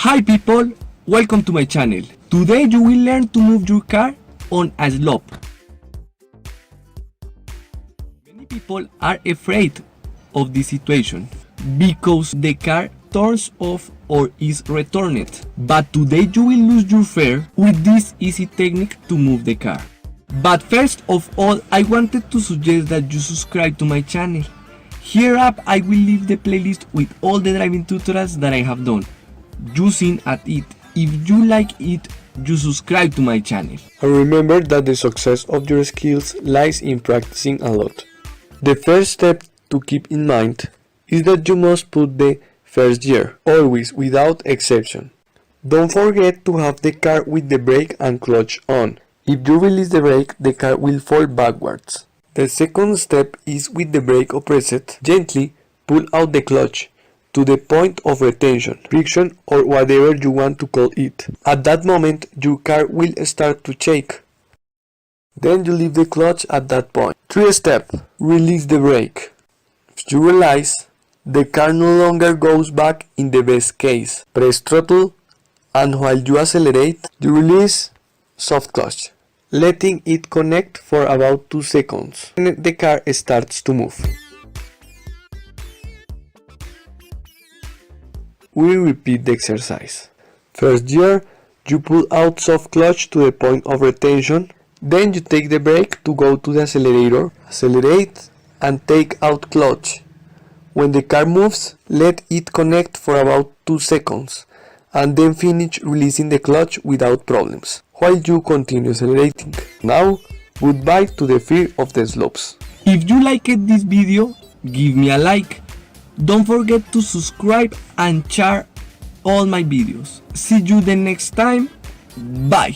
Hi people, welcome to my channel. Today you will learn to move your car on a slope. Many people are afraid of this situation because the car turns off or is returned. But today you will lose your fear with this easy technique to move the car. But first of all, I wanted to suggest that you subscribe to my channel. Here up I will leave the playlist with all the driving tutorials that I have done using at it. If you like it, you subscribe to my channel. And remember that the success of your skills lies in practicing a lot. The first step to keep in mind is that you must put the first gear, always without exception. Don't forget to have the car with the brake and clutch on. If you release the brake, the car will fall backwards. The second step is with the brake oppressed, gently pull out the clutch to the point of retention, friction, or whatever you want to call it. At that moment, your car will start to shake. Then you leave the clutch at that point. Third step, release the brake. If you realize the car no longer goes back in the best case, press throttle, and while you accelerate, you release soft clutch, letting it connect for about 2 seconds. Then the car starts to move. We repeat the exercise. First gear, you pull out soft clutch to the point of retention, then you take the brake to go to the accelerator, accelerate and take out clutch. When the car moves, let it connect for about 2 seconds and then finish releasing the clutch without problems while you continue accelerating. Now, goodbye to the fear of the slopes. If you liked this video, give me a like. Don't forget to subscribe and share all my videos. See you the next time. Bye.